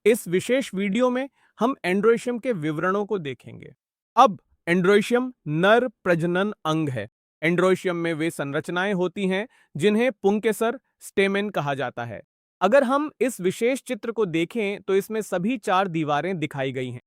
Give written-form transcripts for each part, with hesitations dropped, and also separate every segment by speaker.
Speaker 1: इस विशेष वीडियो में हम एंड्रोइशियम के विवरणों को देखेंगे। अब एंड्रोइशियम नर प्रजनन अंग है। एंड्रोइशियम में वे संरचनाएं होती हैं जिन्हें पुंकेसर स्टेमेन कहा जाता है। अगर हम इस विशेष चित्र को देखें तो इसमें सभी 4 दीवारें दिखाई गई हैं।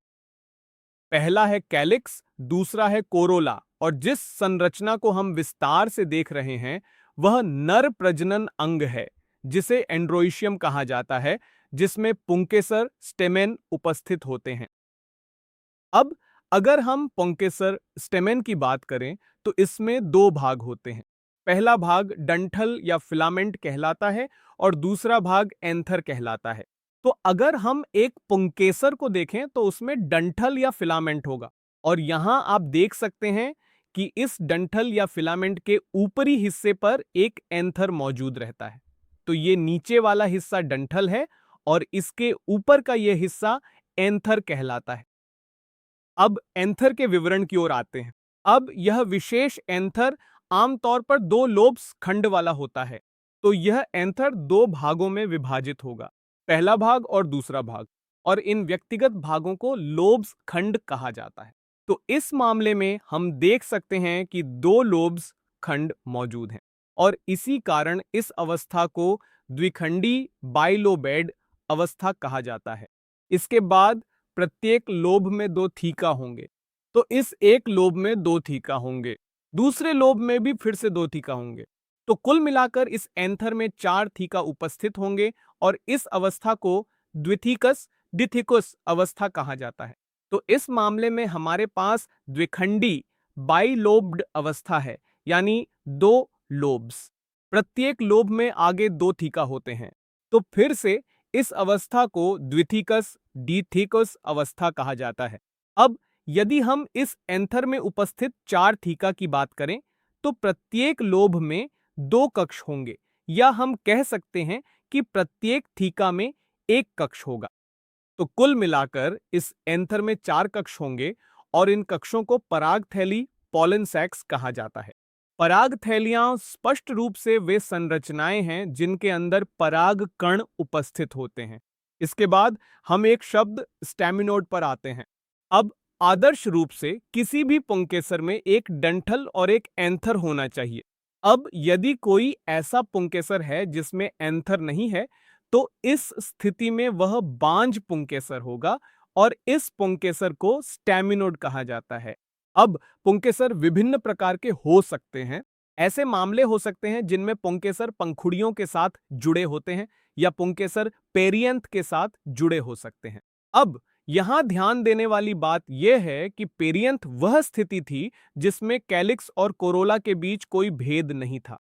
Speaker 1: पहला है कैलिक्स, दूसरा है कोरोला और जिस संरचना को हम विस्तार से देख रहे हैं वह नर प्रजनन अंग है जिसे एंड्रोइशियम कहा जाता है, जिसमें पुंकेसर स्टेमेन उपस्थित होते हैं। अब अगर हम पुंकेसर स्टेमेन की बात करें तो इसमें 2 भाग होते हैं। पहला भाग डंठल या फिलामेंट कहलाता है और दूसरा भाग एंथर कहलाता है। तो अगर हम एक पुंकेसर को देखें तो उसमें डंठल या फिलामेंट होगा और यहां आप देख सकते हैं कि इस डंठल या फिलामेंट के ऊपरी हिस्से पर एक एंथर मौजूद रहता है। तो ये नीचे वाला हिस्सा डंठल है और इसके ऊपर का यह हिस्सा एंथर कहलाता है। अब एंथर के विवरण की ओर आते हैं। अब यह विशेष एंथर आमतौर पर 2 लोब्स खंड वाला होता है। तो यह एंथर 2 भागों में विभाजित होगा, पहला भाग और दूसरा भाग, और इन व्यक्तिगत भागों को लोब्स खंड कहा जाता है। तो इस मामले में हम देख सकते हैं कि 2 लोब्स खंड मौजूद हैं और इसी कारण इस अवस्था को द्विखंडी बाइलोबेड अवस्था कहा जाता है। इसके बाद प्रत्येक लोब में 2 थीका होंगे, तो इस एक लोब में 2 थीका होंगे, दूसरे लोब में भी फिर से 2 थीका होंगे। तो कुल मिलाकर इस एंथर में 4 थीका उपस्थित होंगे और इस अवस्था को द्विथीकस डिथिकुस अवस्था कहा जाता है। तो इस मामले में हमारे पास द्विखंडी बाइलोब्ड अवस्था है, यानी 2 लोब्स, प्रत्येक लोब में आगे 2 थीका होते हैं। तो फिर से इस अवस्था को द्विथीकस डिथिकुस अवस्था कहा जाता है। अब यदि हम इस एंथर में उपस्थित 4 थीका की बात करें तो प्रत्येक लोब में 2 कक्ष होंगे, या हम कह सकते हैं कि प्रत्येक थीका में 1 कक्ष होगा। तो कुल मिलाकर इस एंथर में 4 कक्ष होंगे और इन कक्षों को पराग थैली पॉलन सैक्स कहा जाता है। पराग थैलियां स्पष्ट रूप से वे संरचनाएं हैं जिनके अंदर पराग कण उपस्थित होते हैं। इसके बाद हम एक शब्द स्टैमिनोड पर आते हैं। अब आदर्श रूप से किसी भी पुंकेसर में एक डंठल और एक एंथर होना चाहिए। अब यदि कोई ऐसा पुंकेसर है जिसमें एंथर नहीं है तो इस स्थिति में वह बांझ पुंकेसर होगा और इस पुंकेसर को स्टैमिनोड कहा जाता है। अब पुंकेसर विभिन्न प्रकार के हो सकते हैं। ऐसे मामले हो सकते हैं जिनमें पुंकेसर पंखुड़ियों के साथ जुड़े होते हैं या पुंकेसर पेरियंथ के साथ जुड़े हो सकते हैं। अब यहां ध्यान देने वाली बात यह है कि पेरियंथ वह स्थिति थी जिसमें कैलिक्स और कोरोला के बीच कोई भेद नहीं था।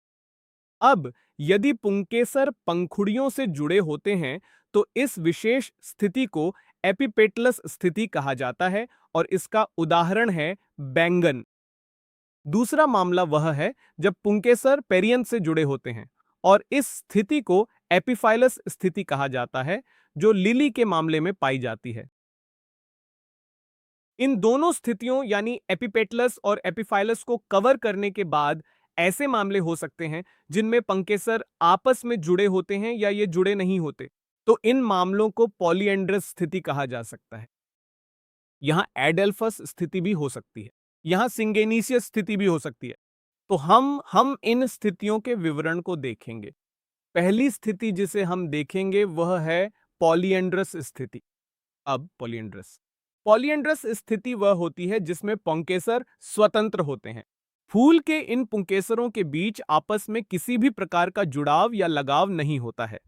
Speaker 1: अब यदि पुंकेसर पंखुड़ियों से जुड़े होते हैं तो इस विशेष स्थिति को एपिपेटलस स्थिति कहा जाता है और इसका उदाहरण है बैंगन। दूसरा मामला वह है जब पुंकेसर पेरियंथ से जुड़े होते हैं और इस स्थिति को एपिफाइलस स्थिति कहा जाता है, जो लिली के मामले में पाई जाती है। इन दोनों स्थितियों यानी एपिपेटलस और एपिफाइलस को कवर करने के बाद ऐसे मामले हो सकते हैं जिनमें पुंकेसर आपस में जुड़े होते हैं या ये जुड़े नहीं होते। तो इन मामलों को पॉलीएंड्रस स्थिति कहा जा सकता है। यहां एडेल्फस स्थिति भी हो सकती है, यहां सिंगेनीसियस स्थिति भी हो सकती है। तो हम इन स्थितियों के विवरण को देखेंगे। पहली स्थिति जिसे हम देखेंगे वह है पॉलीएंड्रस स्थिति। अब पॉलीएंड्रस स्थिति वह होती है जिसमें पुंकेसर स्वतंत्र होते हैं। फूल के इन पुंकेसरों के बीच आपस में किसी भी प्रकार का जुड़ाव या लगाव नहीं होता है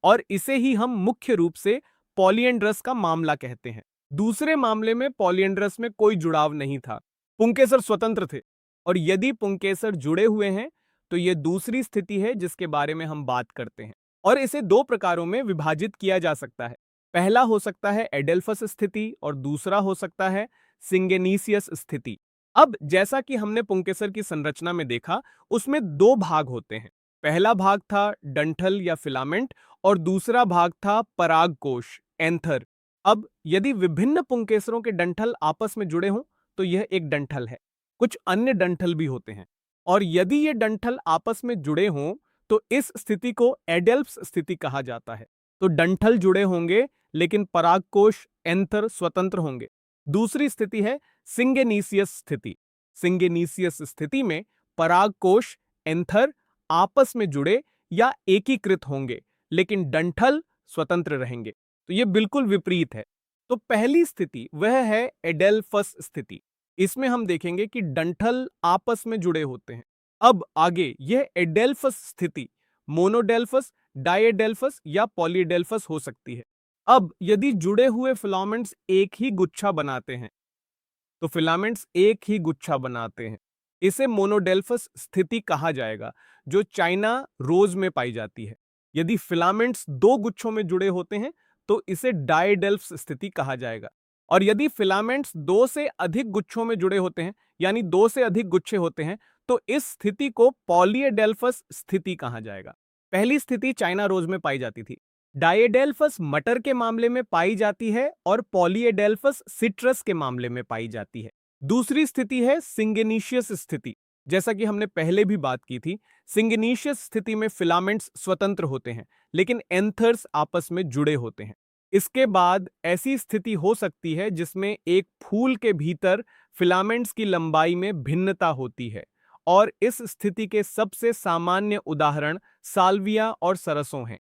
Speaker 1: और इसे ही हम मुख्य रूप से पॉलीएंड्रस का मामला कहते हैं। दूसरे मामले में पॉलीएंड्रस में कोई जुड़ाव नहीं था, पुंकेसर स्वतंत्र थे, और यदि पुंकेसर जुड़े हुए हैं तो यह दूसरी स्थिति है जिसके बारे में हम बात करते हैं और इसे 2 प्रकारों में विभाजित किया जा सकता है। पहला हो सकता है एडेल्फस स्थिति और दूसरा हो सकता है सिंगेनीसियस स्थिति। अब जैसा कि हमने पुंकेसर की संरचना में देखा, उसमें 2 भाग होते हैं। पहला भाग था डंठल या फिलामेंट और दूसरा भाग था परागकोश एंथर। अब यदि विभिन्न पुंकेसरों के डंठल आपस में जुड़े हों तो यह एक डंठल है। कुछ अन्य डंठल भी होते हैं और यदि ये डंठल आपस में जुड़े हों तो इस स्थिति को एडेल्फ्स स्थिति कहा जाता है। तो डंठल जुड़े होंगे लेकिन परागकोश एंथर स्वतंत्र होंगे। दूसरी स्थिति है सिंगेनीसियस स्थिति। सिंगेनीसियस स्थिति में परागकोश एंथर आपस में जुड़े या एकीकृत होंगे, लेकिन डंठल स्वतंत्र रहेंगे। तो यह बिल्कुल विपरीत है। तो पहली स्थिति वह है एडेल्फस स्थिति। इसमें हम देखेंगे कि डंठल आपस में जुड़े होते हैं। अब आगे यह एडेल्फस स्थिति मोनोडेल्फस, डाइएडेल्फस या पॉलीडेल्फस हो सकती है। अब यदि जुड़े हुए फिलामेंट्स एक ही गुच्छा बनाते हैं, तो फिलामेंट्स एक ही गुच्छा बनाते हैं, इसे मोनोडेल्फस स्थिति कहा जाएगा, जो चाइना रोज में पाई जाती है। यदि फिलामेंट्स दो गुच्छों में जुड़े होते हैं तो इसे डाइडेल्फस स्थिति कहा जाएगा। और यदि फिलामेंट्स दो से अधिक गुच्छों में जुड़े होते हैं, यानी दो से अधिक गुच्छे होते हैं, तो इस स्थिति को पॉलीएडेल्फस स्थिति कहा जाएगा। पहली स्थिति चाइना रोज में पाई जाती थी। डाइएडेल्फस मटर के मामले में पाई जाती है और पॉलीएडेल्फस सिट्रस के मामले में पाई जाती है। दूसरी स्थिति है सिंगेनीशियस स्थिति। जैसा कि हमने पहले भी बात की थी, सिंगेनीशियस स्थिति में फिलामेंट्स स्वतंत्र होते हैं, लेकिन एंथर्स आपस में जुड़े होते हैं। इसके बाद ऐसी स्थिति हो सकती है जिसमें एक फूल के भीतर फिलामेंट्स की लंबाई में भिन्नता होती है, और इस स्थिति के सबसे सामान्य उदाहरण साल्विया और सरसों हैं।